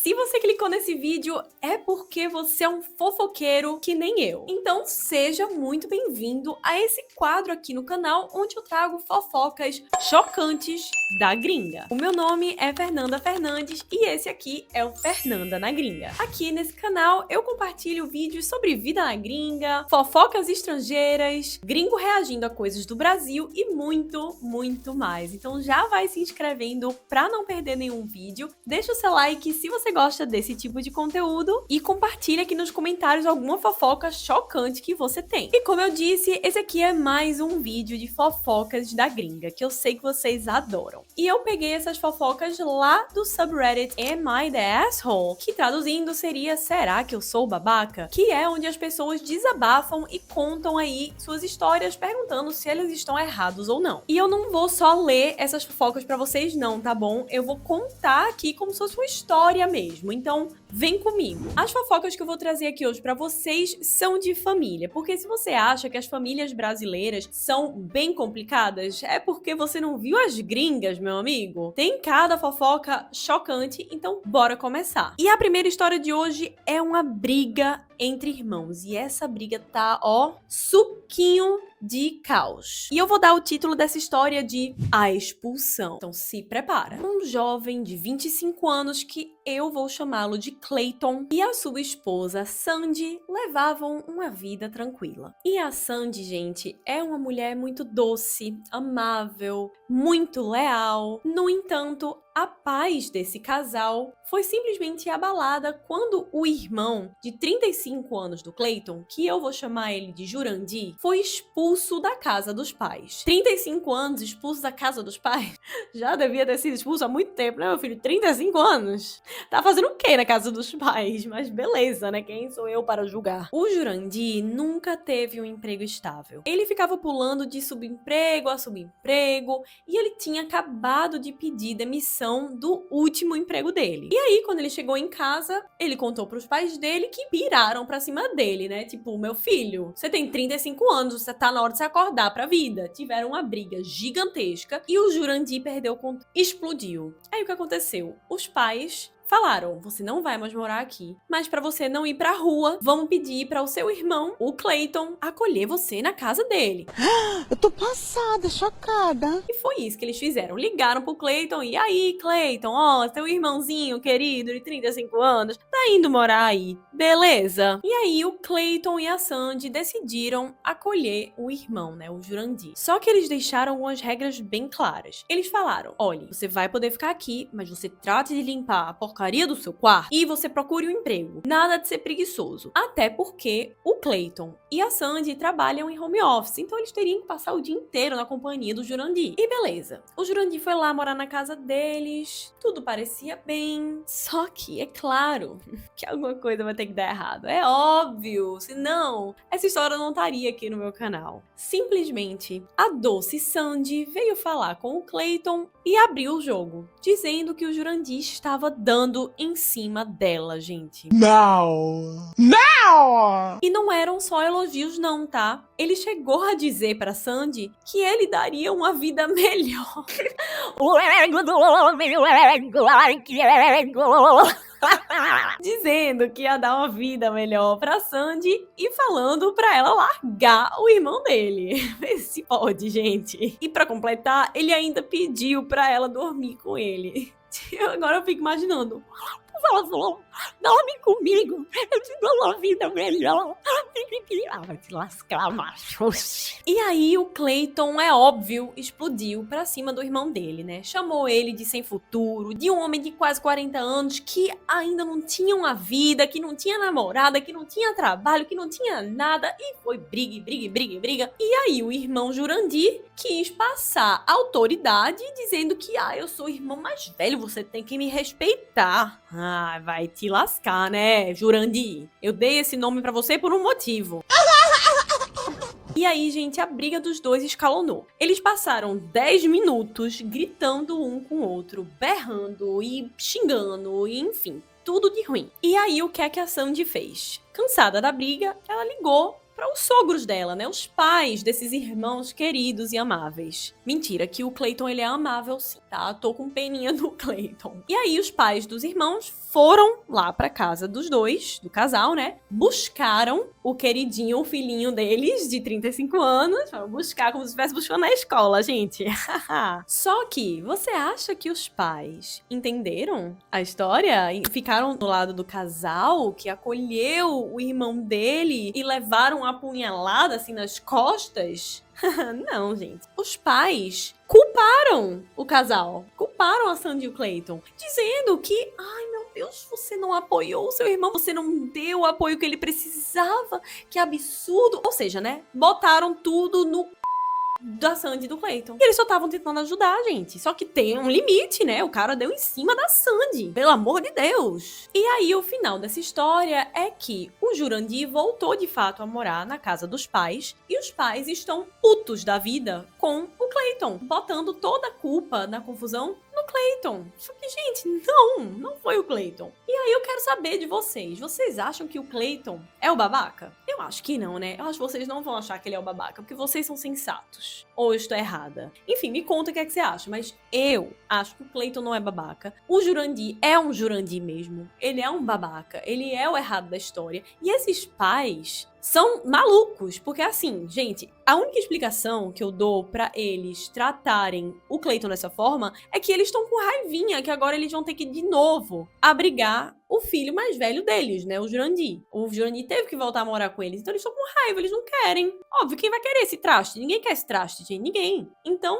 Se você clicou nesse vídeo, é porque você é um fofoqueiro que nem eu. Então seja muito bem-vindo a esse quadro aqui no canal, onde eu trago fofocas chocantes da gringa. O meu nome é Fernanda Fernandes e esse aqui é o Fernanda na Gringa. Aqui nesse canal eu compartilho vídeos sobre vida na gringa, fofocas estrangeiras, gringo reagindo a coisas do Brasil e muito, muito mais. Então já vai se inscrevendo pra não perder nenhum vídeo, deixa o seu like se você gosta desse tipo de conteúdo e compartilha aqui nos comentários alguma fofoca chocante que você tem. E como eu disse, esse aqui é mais um vídeo de fofocas da gringa, que eu sei que vocês adoram. E eu peguei essas fofocas lá do subreddit Am I the Asshole? Que traduzindo seria Será que eu sou babaca? Que é onde as pessoas desabafam e contam aí suas histórias perguntando se eles estão errados ou não. E eu não vou só ler essas fofocas pra vocês não, tá bom? Eu vou contar aqui como se fosse uma história mesmo. Então, vem comigo. As fofocas que eu vou trazer aqui hoje pra vocês são de família, porque se você acha que as famílias brasileiras são bem complicadas, é porque você não viu as gringas, meu amigo. Tem cada fofoca chocante, então bora começar. E a primeira história de hoje é uma briga entre irmãos, e essa briga tá, ó, suquinho de caos. E eu vou dar o título dessa história de A Expulsão. Então se prepara. Um jovem de 25 anos, que eu vou chamá-lo de Clayton, e a sua esposa, Sandy, levavam uma vida tranquila. E a Sandy, gente, é uma mulher muito doce, amável, muito leal. No entanto, a paz desse casal foi simplesmente abalada quando o irmão de 35 anos do Clayton, que eu vou chamar ele de Jurandir, foi expulso da casa dos pais. 35 anos expulso da casa dos pais? Já devia ter sido expulso há muito tempo, né, meu filho? 35 anos? Tá fazendo o quê na casa dos pais? Mas beleza, né? Quem sou eu para julgar? O Jurandir nunca teve um emprego estável. Ele ficava pulando de subemprego a subemprego e ele tinha acabado de pedir demissão do último emprego dele. E aí, quando ele chegou em casa, ele contou pros pais dele, que piraram pra cima dele, né? Tipo, meu filho, você tem 35 anos, você tá na hora de se acordar pra vida. Tiveram uma briga gigantesca e o Jurandir perdeu o controle. Explodiu. Aí o que aconteceu? Os pais falaram, você não vai mais morar aqui, mas pra você não ir pra rua, vamos pedir para o seu irmão, o Clayton, acolher você na casa dele. Eu tô passada, chocada. E foi isso que eles fizeram. Ligaram pro Clayton e aí, Clayton, ó, seu irmãozinho querido de 35 anos tá indo morar aí, beleza? E aí o Clayton e a Sandy decidiram acolher o irmão, né, o Jurandir. Só que eles deixaram algumas regras bem claras. Eles falaram, olha, você vai poder ficar aqui, mas você trate de limpar a porcaria do seu quarto e você procure um emprego. Nada de ser preguiçoso. Até porque o Clayton e a Sandy trabalham em home office, então eles teriam que passar o dia inteiro na companhia do Jurandir. E beleza, o Jurandir foi lá morar na casa deles, tudo parecia bem, só que é claro que alguma coisa vai ter que dar errado. É óbvio, senão essa história não estaria aqui no meu canal. Simplesmente, a doce Sandy veio falar com o Clayton e abriu o jogo, dizendo que o Jurandir estava dando em cima dela, gente. Não! Não! E não eram só elogios não, tá? Ele chegou a dizer pra Sandy que ele daria uma vida melhor. Dizendo que ia dar uma vida melhor pra Sandy e falando pra ela largar o irmão dele. Vê se pode, gente. E pra completar, ele ainda pediu pra ela dormir com ele. Agora eu fico imaginando. Por favor, dorme comigo. Eu te dou uma vida melhor. Vai te lascar, macho. E aí o Clayton, é óbvio, explodiu pra cima do irmão dele, né? Chamou ele de sem futuro, de um homem de quase 40 anos que ainda não tinha uma vida, que não tinha namorada, que não tinha trabalho, que não tinha nada. E foi briga, briga, briga, briga. E aí o irmão Jurandir quis passar autoridade dizendo que, eu sou o irmão mais velho, você tem que me respeitar. Vai te lascar, né, Jurandir? Eu dei esse nome pra você por um motivo. E aí, gente, a briga dos dois escalonou. Eles passaram 10 minutos gritando um com o outro, berrando e xingando, e enfim, tudo de ruim. E aí, o que é que a Sandy fez? Cansada da briga, ela ligou para os sogros dela, né? Os pais desses irmãos queridos e amáveis. Mentira, que o Clayton, ele é amável sim, tá? Tô com peninha do Clayton. E aí os pais dos irmãos foram lá pra casa dos dois, do casal, né? Buscaram o queridinho, o filhinho deles, de 35 anos. Foram buscar como se estivesse buscando na escola, gente. Só que, você acha que os pais entenderam a história? E ficaram do lado do casal que acolheu o irmão dele e levaram uma punhalada assim nas costas? Não, gente. Os pais culparam o casal. Culparam a Sandy e o Clayton. Dizendo que, ai meu Deus, você não apoiou o seu irmão. Você não deu o apoio que ele precisava. Que absurdo. Ou seja, né? Botaram tudo no da Sandy e do Clayton. E eles só estavam tentando ajudar, gente. Só que tem um limite, né? O cara deu em cima da Sandy. Pelo amor de Deus. E aí, o final dessa história é que o Jurandir voltou, de fato, a morar na casa dos pais. E os pais estão putos da vida com o Clayton. Botando toda a culpa na confusão no Clayton. Só que, gente, não foi o Clayton. E aí eu quero saber de vocês. Vocês acham que o Clayton é o babaca? Eu acho que não, né? Eu acho que vocês não vão achar que ele é o babaca, porque vocês são sensatos. Ou eu estou errada? Enfim, me conta o que é que você acha. Mas eu acho que o Clayton não é babaca. O Jurandir é um Jurandir mesmo. Ele é um babaca. Ele é o errado da história. E esses pais são malucos, porque assim, gente, a única explicação que eu dou pra eles tratarem o Clayton dessa forma é que eles estão com raivinha, que agora eles vão ter que de novo abrigar o filho mais velho deles, né, o Jurandir. O Jurandir teve que voltar a morar com eles, então eles estão com raiva, eles não querem. Óbvio, quem vai querer esse traste? Ninguém quer esse traste, gente, ninguém. Então,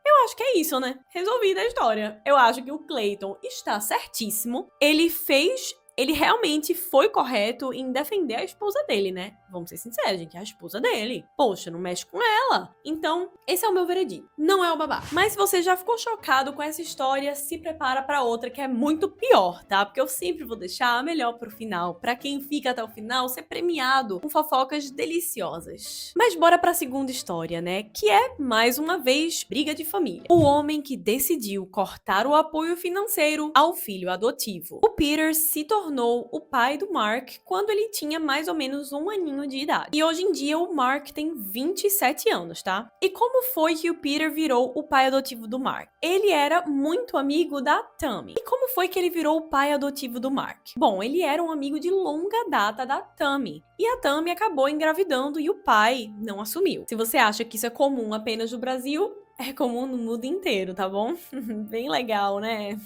eu acho que é isso, né? Resolvida a história. Eu acho que o Clayton está certíssimo. Ele realmente foi correto em defender a esposa dele, né? Vamos ser sinceros, gente, é a esposa dele. Poxa, não mexe com ela. Então, esse é o meu veredito. Não é o babá. Mas se você já ficou chocado com essa história, se prepara pra outra que é muito pior, tá? Porque eu sempre vou deixar a melhor pro final. Pra quem fica até o final, ser premiado com fofocas deliciosas. Mas bora pra segunda história, né? Que é, mais uma vez, briga de família. O homem que decidiu cortar o apoio financeiro ao filho adotivo. O Peter se tornou o pai do Mark quando ele tinha mais ou menos 1 aninho de idade. E hoje em dia o Mark tem 27 anos, tá? E como foi que o Peter virou o pai adotivo do Mark? Ele era muito amigo da Tammy. E como foi que ele virou o pai adotivo do Mark? Bom, ele era um amigo de longa data da Tammy. E a Tammy acabou engravidando e o pai não assumiu. Se você acha que isso é comum apenas no Brasil, é comum no mundo inteiro, tá bom? Bem legal, né?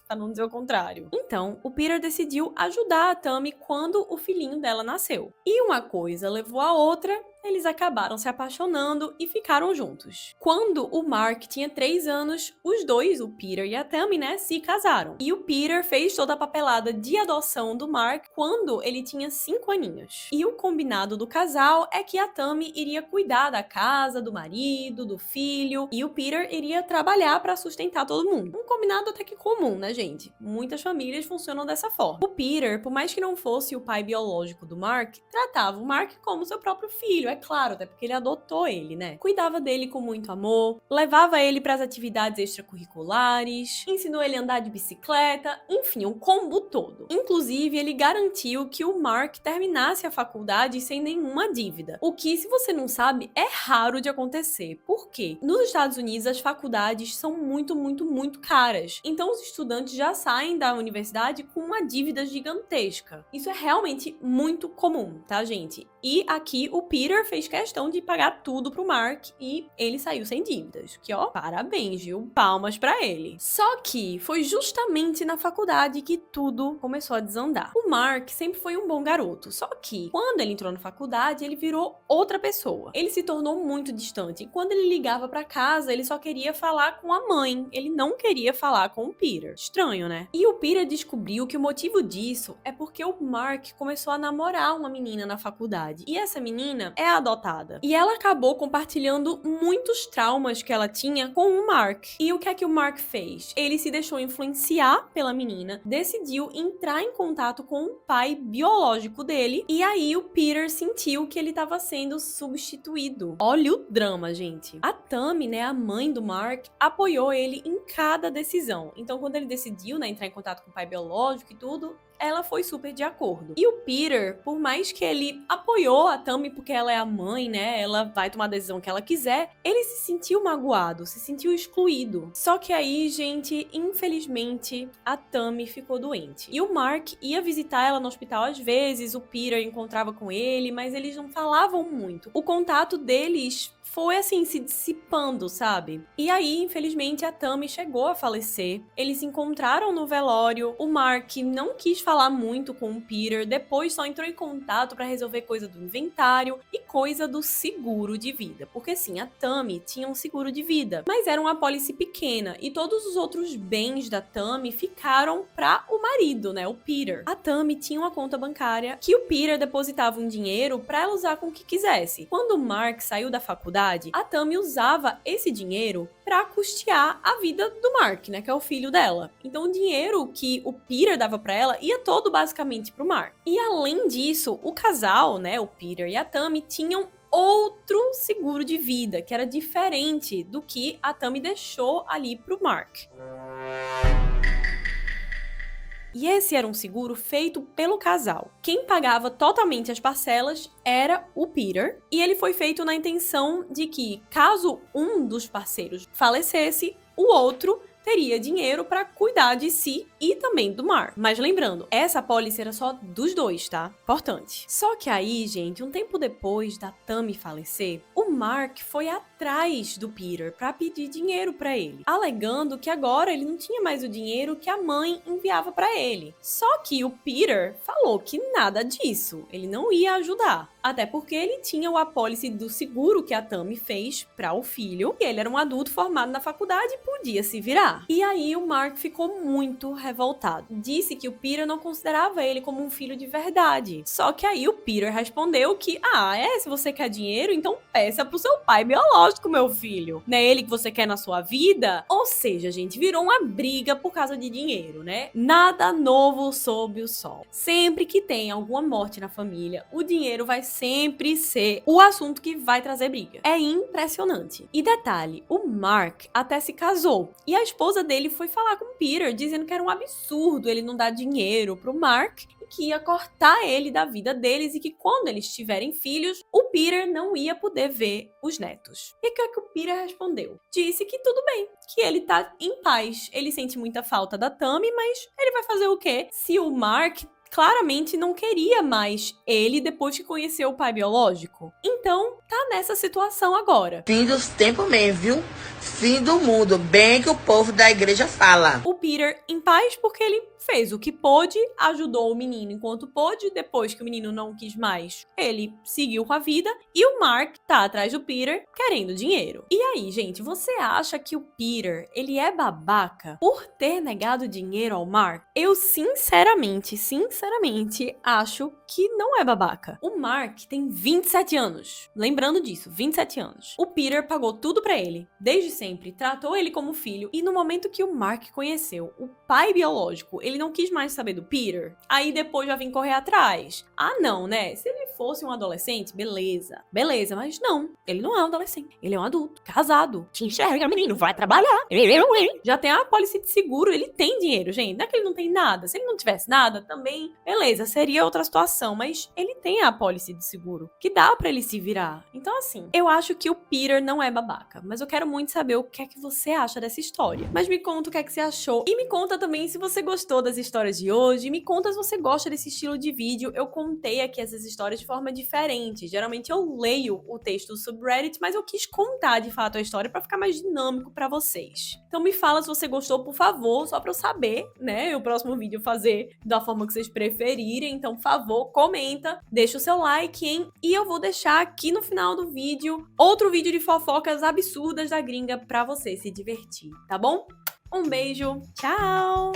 Pra não dizer o contrário. Então, o Peter decidiu ajudar a Tammy quando o filhinho dela nasceu. E uma coisa levou a outra, eles acabaram se apaixonando e ficaram juntos. Quando o Mark tinha 3 anos, os dois, o Peter e a Tammy, né, se casaram. E o Peter fez toda a papelada de adoção do Mark quando ele tinha 5 aninhos. E o combinado do casal é que a Tammy iria cuidar da casa, do marido, do filho, e o Peter iria trabalhar para sustentar todo mundo. Um combinado até que comum, né, gente? Muitas famílias funcionam dessa forma. O Peter, por mais que não fosse o pai biológico do Mark, tratava o Mark como seu próprio filho, é claro, até porque ele adotou ele, né? Cuidava dele com muito amor, levava ele para as atividades extracurriculares, ensinou ele a andar de bicicleta, enfim, um combo todo. Inclusive, ele garantiu que o Mark terminasse a faculdade sem nenhuma dívida. O que, se você não sabe, é raro de acontecer. Por quê? Nos Estados Unidos, as faculdades são muito caras. Então, os estudantes já saem da universidade com uma dívida gigantesca. Isso é realmente muito comum, tá, gente? E aqui o Peter fez questão de pagar tudo pro Mark e ele saiu sem dívidas. Que, ó, parabéns, viu? Palmas pra ele. Só que foi justamente na faculdade que tudo começou a desandar. O Mark sempre foi um bom garoto, só que quando ele entrou na faculdade, ele virou outra pessoa. Ele se tornou muito distante e quando ele ligava pra casa, ele só queria falar com a mãe. Ele não queria falar com o Peter. Estranho, né? E o Peter descobriu que o motivo disso é porque o Mark começou a namorar uma menina na faculdade. E essa menina é adotada. E ela acabou compartilhando muitos traumas que ela tinha com o Mark. E o que é que o Mark fez? Ele se deixou influenciar pela menina, decidiu entrar em contato com o pai biológico dele, e aí o Peter sentiu que ele estava sendo substituído. Olha o drama, gente. A Tammy, né, a mãe do Mark, apoiou ele em cada decisão. Então, quando ele decidiu, né, entrar em contato com o pai biológico e tudo, ela foi super de acordo. E o Peter, por mais que ele apoiou a Tammy porque ela é a mãe, né, ela vai tomar a decisão que ela quiser, ele se sentiu magoado, se sentiu excluído. Só que aí, gente, infelizmente, a Tammy ficou doente. E o Mark ia visitar ela no hospital às vezes, o Peter encontrava com ele, mas eles não falavam muito. O contato deles foi assim, se dissipando, sabe? E aí, infelizmente, a Tammy chegou a falecer. Eles se encontraram no velório. O Mark não quis falar muito com o Peter, depois só entrou em contato pra resolver coisa do inventário e coisa do seguro de vida. Porque sim, a Tammy tinha um seguro de vida, mas era uma apólice pequena e todos os outros bens da Tammy ficaram pra o marido, né, o Peter. A Tammy tinha uma conta bancária que o Peter depositava um dinheiro pra ela usar com o que quisesse. Quando o Mark saiu da faculdade, a Tammy usava esse dinheiro para custear a vida do Mark, né, que é o filho dela. Então o dinheiro que o Peter dava para ela ia todo basicamente pro Mark. E além disso, o casal, né, o Peter e a Tammy tinham outro seguro de vida, que era diferente do que a Tammy deixou ali pro Mark. E esse era um seguro feito pelo casal. Quem pagava totalmente as parcelas era o Peter, e ele foi feito na intenção de que, caso um dos parceiros falecesse, o outro teria dinheiro para cuidar de si e também do Mark. Mas lembrando, essa apólice era só dos dois, tá? Importante. Só que aí, gente, um tempo depois da Tammy falecer, o Mark foi atrás do Peter para pedir dinheiro para ele, alegando que agora ele não tinha mais o dinheiro que a mãe enviava para ele. Só que o Peter falou que nada disso, ele não ia ajudar. Até porque ele tinha o apólice do seguro que a Tammy fez para o filho, e ele era um adulto formado na faculdade e podia se virar. E aí o Mark ficou muito revoltado. Disse que o Peter não considerava ele como um filho de verdade. Só que aí o Peter respondeu que, se você quer dinheiro, então peça pro seu pai biológico, meu filho. Não é ele que você quer na sua vida? Ou seja, gente, virou uma briga por causa de dinheiro, né? Nada novo sob o sol. Sempre que tem alguma morte na família, o dinheiro vai sempre ser o assunto que vai trazer briga. É impressionante. E detalhe, o Mark até se casou. E a esposa dele foi falar com o Peter, dizendo que era um absurdo ele não dar dinheiro pro Mark, e que ia cortar ele da vida deles, e que quando eles tiverem filhos, o Peter não ia poder ver os netos. E o que é que o Peter respondeu? Disse que tudo bem, que ele tá em paz. Ele sente muita falta da Tammy, mas ele vai fazer o quê? Se o Mark claramente não queria mais ele depois que conheceu o pai biológico. Então, tá nessa situação agora. Fim dos tempos mesmo, viu? Fim do mundo, bem que o povo da igreja fala. O Peter em paz porque ele fez o que pôde, ajudou o menino enquanto pôde, depois que o menino não quis mais, ele seguiu com a vida, e o Mark tá atrás do Peter querendo dinheiro. E aí, gente, você acha que o Peter, ele é babaca por ter negado dinheiro ao Mark? Eu sinceramente acho que não é babaca. O Mark tem 27 anos. Lembrando disso, 27 anos. O Peter pagou tudo pra ele, desde sempre, tratou ele como filho, e no momento que o Mark conheceu o pai biológico, ele não quis mais saber do Peter. Aí depois já vim correr atrás. Não, né? Se ele fosse um adolescente, beleza, mas não. Ele não é um adolescente. Ele é um adulto, casado. Te enxerga, menino, vai trabalhar. Já tem a apólice de seguro, ele tem dinheiro, gente. Não é que ele não tem nada. Se ele não tivesse nada, também, beleza, seria outra situação. Mas ele tem a apólice de seguro, que dá pra ele se virar. Então, assim, eu acho que o Peter não é babaca. Mas eu quero muito saber o que é que você acha dessa história. Mas me conta o que é que você achou. E me conta também se você gostou das histórias de hoje. Me conta se você gosta desse estilo de vídeo. Eu contei aqui essas histórias de forma diferente. Geralmente eu leio o texto do subreddit, mas eu quis contar de fato a história pra ficar mais dinâmico pra vocês. Então me fala se você gostou, por favor, só pra eu saber, né? O próximo vídeo fazer da forma que vocês preferirem. Então, por favor, comenta, deixa o seu like, hein? E eu vou deixar aqui no final do vídeo outro vídeo de fofocas absurdas da gringa pra você se divertir, tá bom? Um beijo, tchau!